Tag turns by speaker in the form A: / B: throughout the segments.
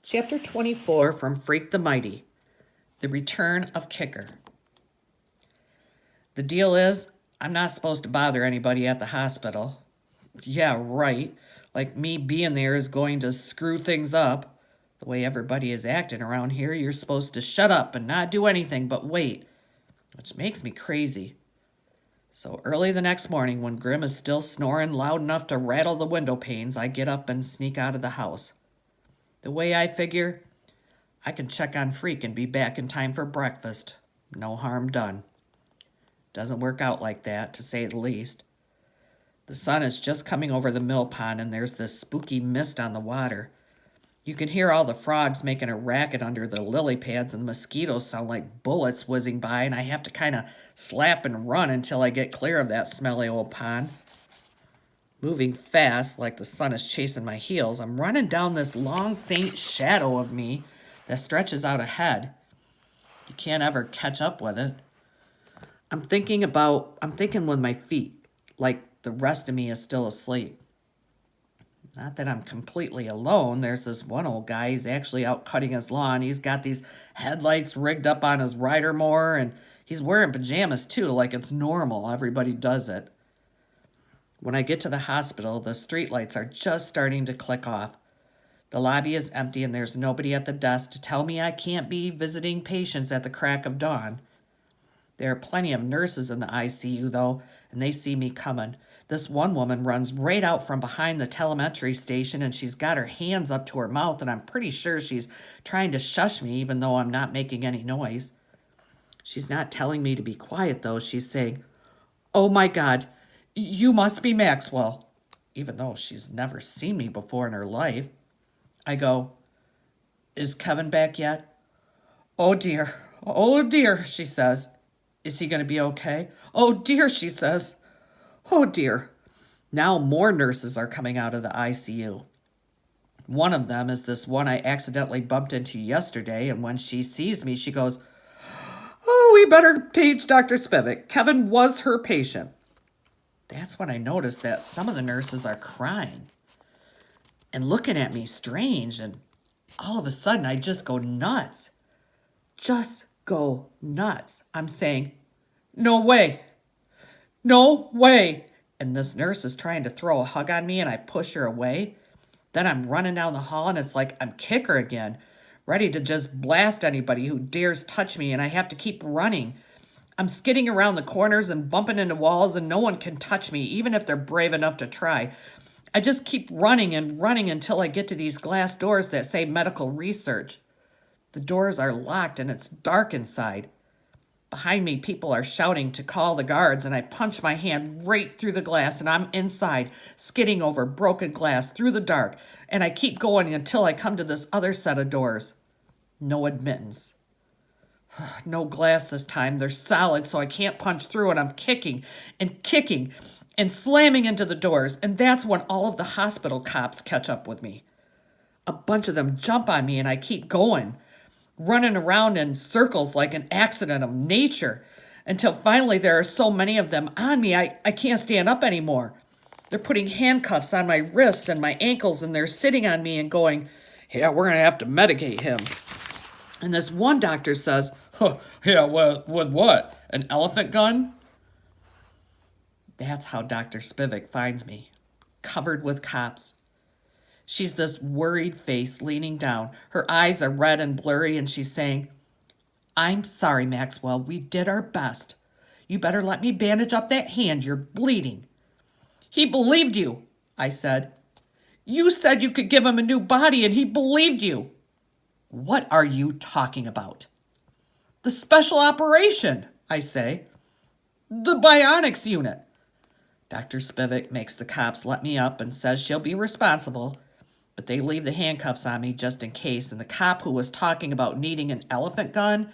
A: Chapter 24 from Freak the Mighty, The Return of Kicker. The deal is, I'm not supposed to bother anybody at the hospital. Yeah, right. Like me being there is going to screw things up. The way everybody is acting around here, you're supposed to shut up and not do anything but wait, which makes me crazy. So early the next morning, when Grim is still snoring loud enough to rattle the window panes, I get up and sneak out of the house. The way I figure, I can check on Freak and be back in time for breakfast. No harm done. Doesn't work out like that, to say the least. The sun is just coming over the mill pond and there's this spooky mist on the water. You can hear all the frogs making a racket under the lily pads and mosquitoes sound like bullets whizzing by, and I have to kind of slap and run until I get clear of that smelly old pond. Moving fast, like the sun is chasing my heels, I'm running down this long, faint shadow of me that stretches out ahead. You can't ever catch up with it. I'm thinking with my feet, like the rest of me is still asleep. Not that I'm completely alone. There's this one old guy, he's actually out cutting his lawn. He's got these headlights rigged up on his rider mower, and he's wearing pajamas too, like it's normal. Everybody does it. When I get to the hospital, the streetlights are just starting to click off. The lobby is empty and there's nobody at the desk to tell me I can't be visiting patients at the crack of dawn. There are plenty of nurses in the ICU, though, and they see me coming. This one woman runs right out from behind the telemetry station and she's got her hands up to her mouth, and I'm pretty sure she's trying to shush me even though I'm not making any noise. She's not telling me to be quiet, though. She's saying, "Oh my God, you must be Maxwell," even though she's never seen me before in her life. I go, "Is Kevin back yet?" Oh dear, she says. "Is he going to be okay?" "Oh dear," she says. "Oh dear." Now more nurses are coming out of the ICU. One of them is this one I accidentally bumped into yesterday, and when she sees me, she goes, "Oh, we better page Dr. Spivak. Kevin was her patient." That's when I noticed that some of the nurses are crying and looking at me strange, and all of a sudden I just go nuts. Just go nuts. I'm saying, "No way. No way." And this nurse is trying to throw a hug on me and I push her away. Then I'm running down the hall and it's like I'm Kicker again, ready to just blast anybody who dares touch me, and I have to keep running. I'm skidding around the corners and bumping into walls, and no one can touch me, even if they're brave enough to try. I just keep running and running until I get to these glass doors that say medical research. The doors are locked and it's dark inside. Behind me, people are shouting to call the guards, and I punch my hand right through the glass, and I'm inside, skidding over broken glass through the dark, and I keep going until I come to this other set of doors. No admittance. No glass this time. They're solid, so I can't punch through, and I'm kicking and slamming into the doors, and that's when all of the hospital cops catch up with me. A bunch of them jump on me, and I keep going, running around in circles like an accident of nature, until finally there are so many of them on me, I can't stand up anymore. They're putting handcuffs on my wrists and my ankles, and they're sitting on me and going, "Yeah, we're going to have to medicate him." And this one doctor says, "Yeah, with what? An elephant gun?" That's how Dr. Spivak finds me, covered with cops. She's this worried face leaning down. Her eyes are red and blurry, and she's saying, "I'm sorry, Maxwell. We did our best. You better let me bandage up that hand. You're bleeding." "He believed you," I said. "You said you could give him a new body, and he believed you." "What are you talking about?" "The special operation," I say. "The bionics unit." Dr. Spivak makes the cops let me up and says she'll be responsible, but they leave the handcuffs on me just in case, and the cop who was talking about needing an elephant gun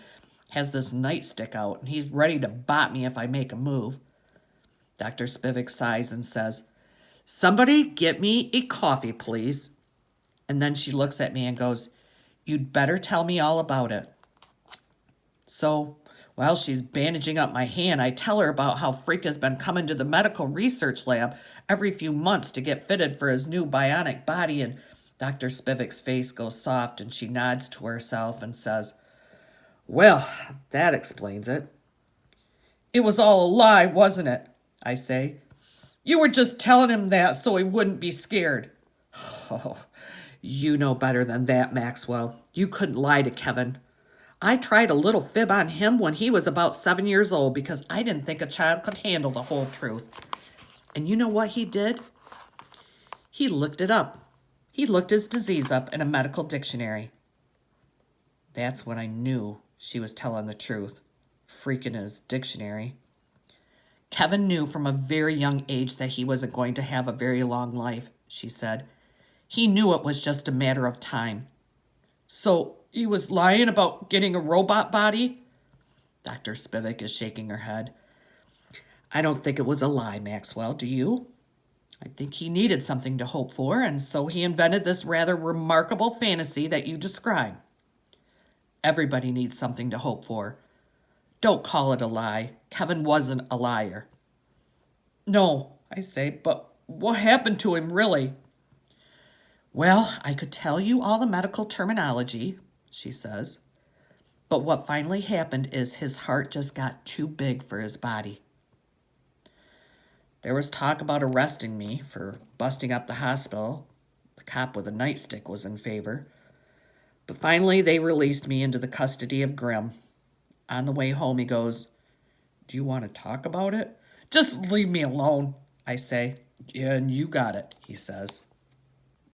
A: has this nightstick out, and he's ready to bot me if I make a move. Dr. Spivak sighs and says, "Somebody get me a coffee, please." And then she looks at me and goes, "You'd better tell me all about it." So, while she's bandaging up my hand, I tell her about how Freak has been coming to the medical research lab every few months to get fitted for his new bionic body, and Dr. Spivik's face goes soft and she nods to herself and says, "Well, that explains it." "It was all a lie, wasn't it?" I say. "You were just telling him that so he wouldn't be scared." "Oh, you know better than that, Maxwell. You couldn't lie to Kevin. I tried a little fib on him when he was about 7 years old because I didn't think a child could handle the whole truth. And you know what he did? He looked it up. He looked his disease up in a medical dictionary." That's when I knew she was telling the truth. Freaking his dictionary. "Kevin knew from a very young age that he wasn't going to have a very long life," she said. "He knew it was just a matter of time." "So he was lying about getting a robot body?" Dr. Spivak is shaking her head. "I don't think it was a lie, Maxwell. Do you? I think he needed something to hope for, and so he invented this rather remarkable fantasy that you describe. Everybody needs something to hope for. Don't call it a lie. Kevin wasn't a liar." "No," I say, "but what happened to him, really?" "Well, I could tell you all the medical terminology," she says, "but what finally happened is his heart just got too big for his body." There was talk about arresting me for busting up the hospital. The cop with a nightstick was in favor. But finally, they released me into the custody of Grim. On the way home, he goes, "Do you want to talk about it?" "Just leave me alone," I say. "Yeah, and you got it," he says.